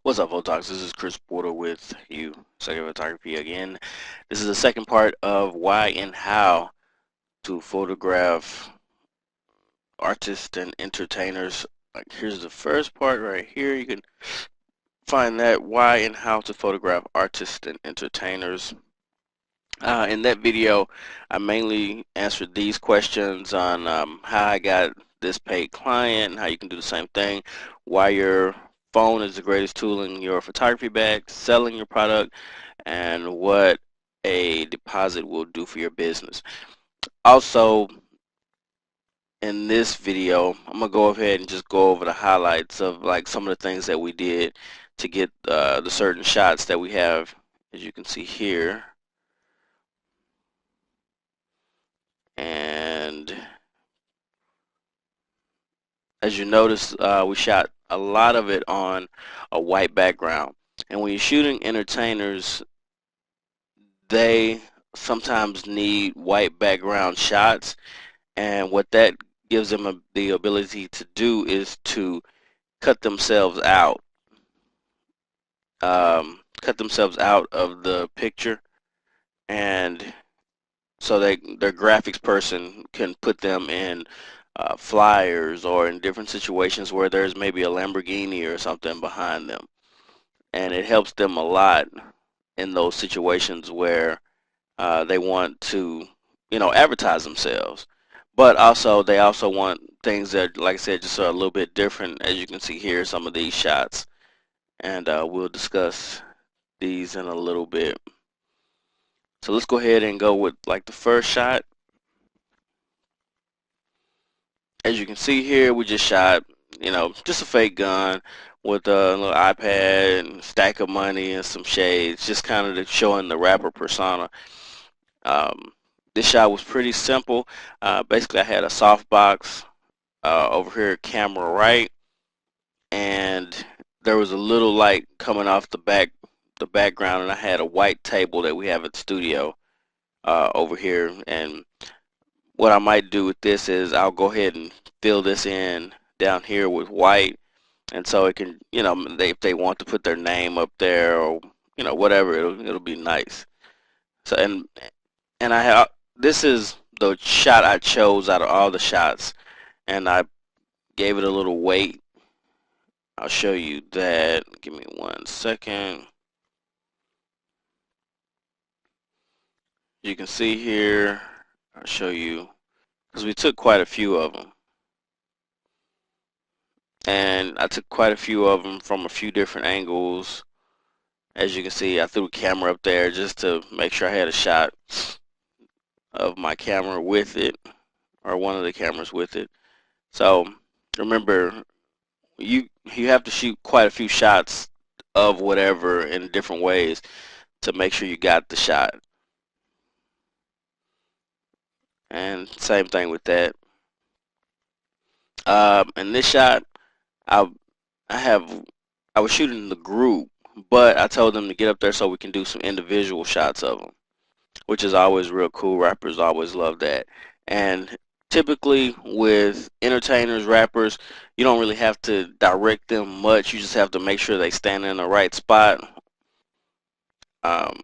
What's up, Photox? This is Chris Porter with you, Second Photography again. This is the second part of why and how to photograph artists and entertainers. Like, here's the first part right here. You can find that why and how to photograph artists and entertainers. In that video, I mainly answered these questions on how I got this paid client, how you can do the same thing, why your phone is the greatest tool in your photography bag, selling your product, and what a deposit will do for your business. Also, in this video, I'm gonna go ahead and just go over the highlights of like some of the things that we did to get the certain shots that we have, as you can see here. And as you notice, we shot a lot of it on a white background. And when you're shooting entertainers, they sometimes need white background shots, and what that gives them the ability to do is to cut themselves out, cut themselves out of the picture, and so their graphics person can put them in flyers or in different situations where there's maybe a Lamborghini or something behind them, and it helps them a lot in those situations where they want to, advertise themselves. But also, they also want things that, like I said, just are a little bit different. As you can see here, some of these shots, and we'll discuss these in a little bit. So let's go ahead and go with like the first shot. As you can see here, we just shot, just a fake gun with a little iPad and a stack of money and some shades, just kind of showing the rapper persona. Um, this shot was pretty simple. Basically, I had a softbox over here, camera right, and there was a little light coming off the background, and I had a white table that we have at the studio over here. And what I might do with this is I'll go ahead and fill this in down here with white, and so it can, if they want to put their name up there or whatever, it'll be nice. So and I have this is the shot I chose out of all the shots, and I gave it a little weight. I'll show you that. Give me 1 second. You can see here, I'll show you, because we took quite a few of them. And I took quite a few of them from a few different angles. As you can see, I threw a camera up there just to make sure I had a shot of my camera with it, or one of the cameras with it. So remember, you have to shoot quite a few shots of whatever in different ways to make sure you got the shot. And same thing with that. In this shot, I I have I was shooting the group, but I told them to get up there so we can do some individual shots of them, which is always real cool. Rappers always love that. And typically with entertainers, rappers, you don't really have to direct them much. You just have to make sure they stand in the right spot. Um,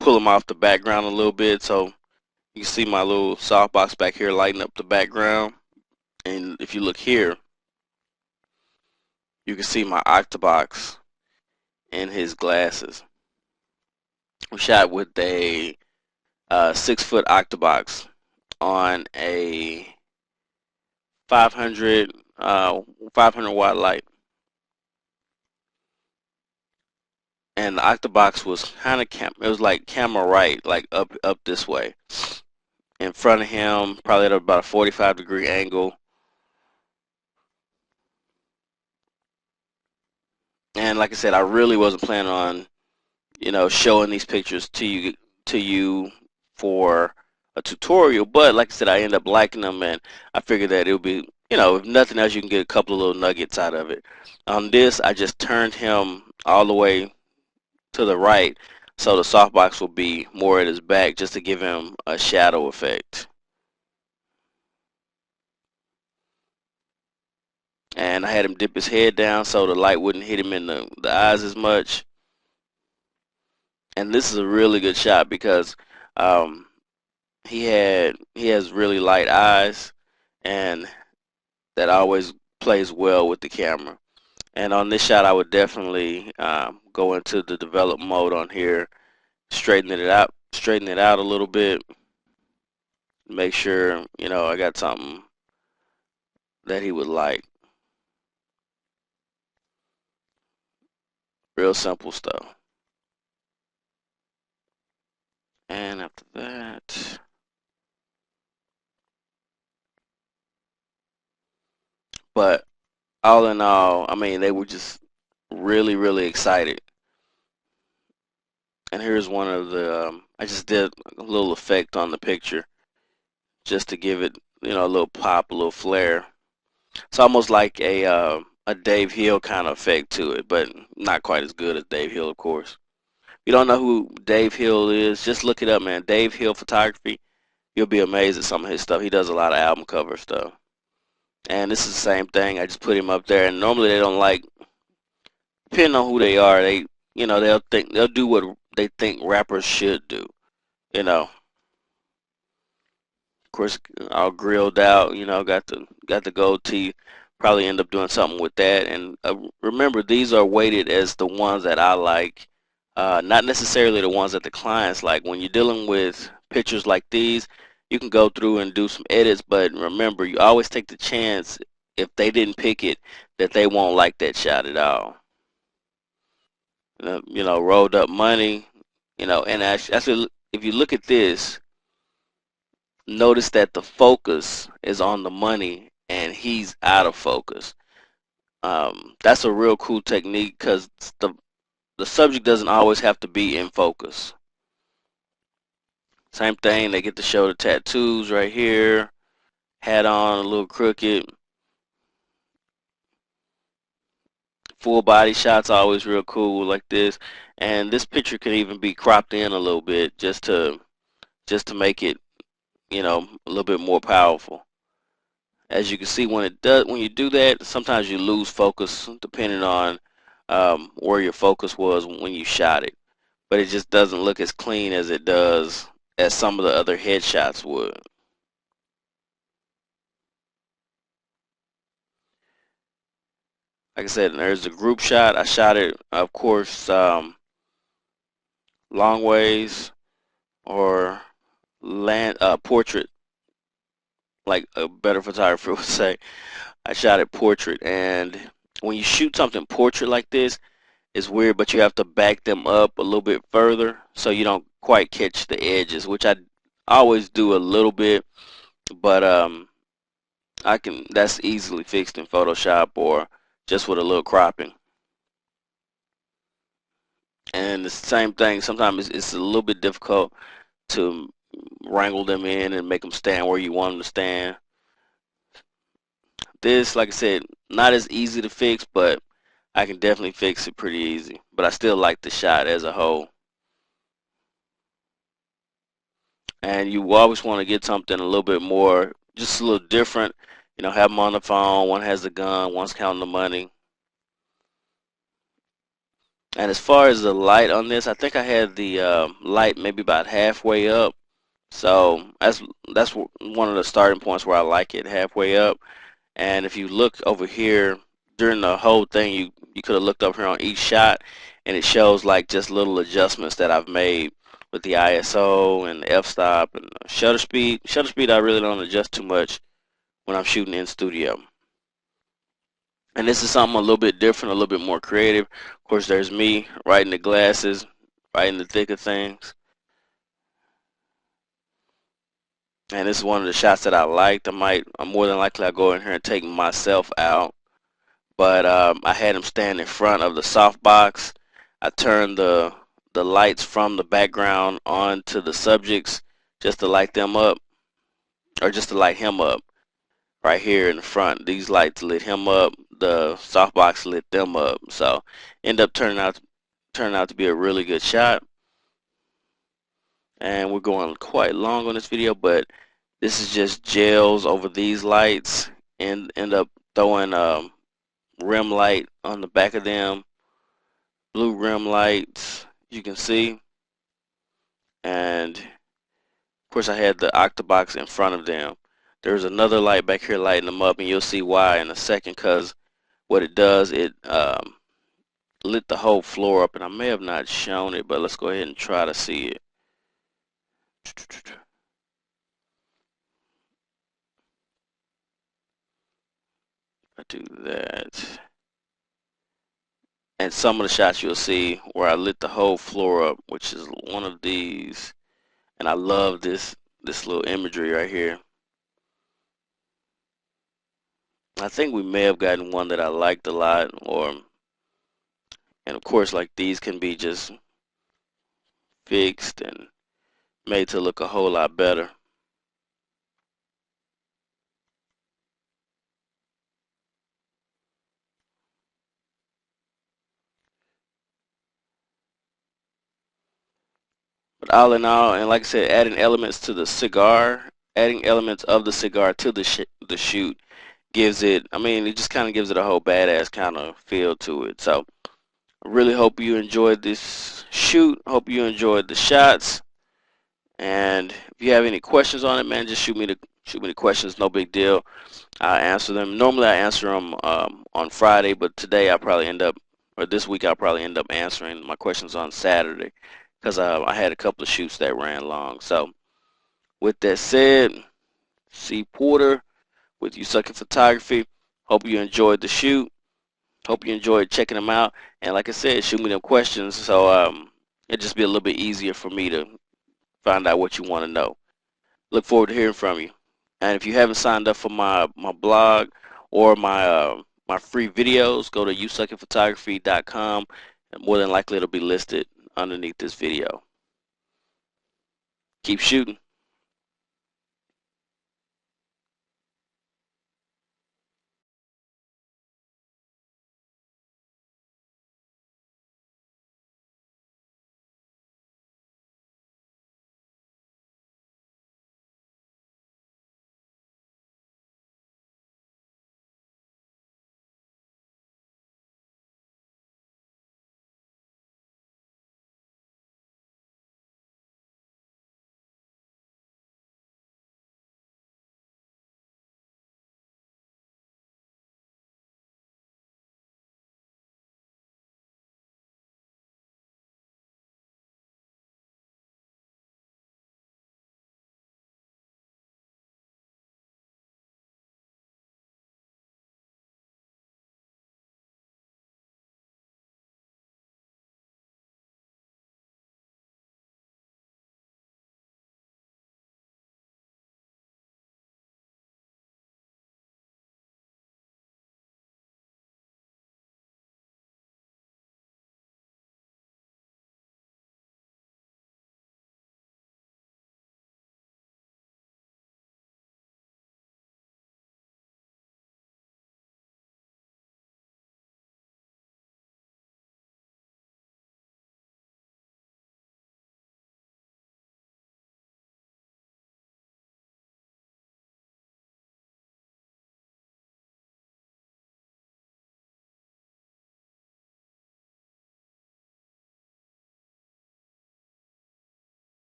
pull them off the background a little bit so you can see my little softbox back here lighting up the background. And if you look here, you can see my octobox in his glasses. We shot with a 6-foot octobox on a 500 500 watt light, and the octobox was kind of it was like camera right, like up this way in front of him, probably at about a 45-degree angle. And like I said, I really wasn't planning on showing these pictures to you for a tutorial, but like I said, I ended up liking them, and I figured that it would be, if nothing else, you can get a couple of little nuggets out of it. On this, I just turned him all the way to the right, so the softbox will be more at his back, just to give him a shadow effect. and I had him dip his head down so the light wouldn't hit him in the eyes as much. And this is a really good shot because um, he has really light eyes, and that always plays well with the camera. And on this shot, I would definitely go into the develop mode on here, straighten it out a little bit, make sure I got something that he would like. Real simple stuff. And after that, but all in all, I mean, they were just really, really excited. And here's one of the, I just did a little effect on the picture just to give it, a little pop, a little flair. It's almost like a Dave Hill kind of effect to it, but not quite as good as Dave Hill, of course. If you don't know who Dave Hill is, just look it up, man. Dave Hill Photography. You'll be amazed at some of his stuff. He does a lot of album cover stuff. And this is the same thing. I just put him up there, and normally they don't like, depending on who they are, they'll do what they think rappers should do. You know, of course, all grilled out. Got the gold teeth. Probably end up doing something with that. And remember, these are weighted as the ones that I like, not necessarily the ones that the clients like. When you're dealing with pictures like these, you can go through and do some edits. But remember, you always take the chance if they didn't pick it that they won't like that shot at all. Rolled up money. And actually, if you look at this, notice that the focus is on the money and he's out of focus. That's a real cool technique because the subject doesn't always have to be in focus. Same thing, they get to show the tattoos right here, hat on, a little crooked. Full body shots always real cool like this, and this picture can even be cropped in a little bit just to make it a little bit more powerful. As you can see, when you do that, sometimes you lose focus depending on where your focus was when you shot it. But it just doesn't look as clean as it does as some of the other headshots would. Like I said, there's a group shot. I shot it, of course, long ways or land portrait, like a better photographer would say. I shot it portrait, and when you shoot something portrait like this, it's weird, but you have to back them up a little bit further so you don't quite catch the edges, which I always do a little bit, but that's easily fixed in Photoshop or just with a little cropping. And the same thing, sometimes it's a little bit difficult to wrangle them in and make them stand where you want them to stand. This, like I said, not as easy to fix, but I can definitely fix it pretty easy. But I still like the shot as a whole. And you always want to get something a little bit more, just a little different. Have them on the phone. One has the gun, one's counting the money. And as far as the light on this, I think I had the light maybe about halfway up. So that's one of the starting points where I like it, halfway up. And if you look over here during the whole thing, you could have looked up here on each shot, and it shows like just little adjustments that I've made with the ISO and the f-stop and the shutter speed. Shutter speed I really don't adjust too much when I'm shooting in studio. And this is something a little bit different, a little bit more creative. Of course, there's me right in the glasses, right in the thick of things. And this is one of the shots that I liked. I'm more than likely I'll go in here and take myself out. But I had him stand in front of the softbox. I turned the lights from the background onto the subjects just to light them up, or just to light him up. Right here in the front, these lights lit him up. The softbox lit them up. So end up turning out to be a really good shot. And we're going quite long on this video, but this is just gels over these lights and end up throwing rim light on the back of them, blue rim lights, you can see. And of course I had the Octobox in front of them. There's another light back here lighting them up, and you'll see why in a second, because what it does, it lit the whole floor up, and I may have not shown it, but let's go ahead and try to see it. I do that. And some of the shots you'll see where I lit the whole floor up, which is one of these. And I love this little imagery right here. I think we may have gotten one that I liked a lot, and of course, like, these can be just fixed and made to look a whole lot better. But all in all, and like I said, adding elements to the cigar, adding elements of the cigar to the shoot gives it, I mean, it just kind of gives it a whole badass kind of feel to it. So I really hope you enjoyed this shoot. Hope you enjoyed the shots. And if you have any questions on it, man, just shoot me the questions. No big deal. I answer them. Normally I answer them on Friday, but today this week I'll probably end up answering my questions on Saturday, because I had a couple of shoots that ran long. So with that said, C. Porter with You Suck at Photography. Hope you enjoyed the shoot. Hope you enjoyed checking them out. And like I said, shoot me them questions, so it'll just be a little bit easier for me to find out what you want to know. Look forward to hearing from you. And if you haven't signed up for my blog or my free videos, go to yousuckatphotography.com, and more than likely it'll be listed underneath this video. Keep shooting.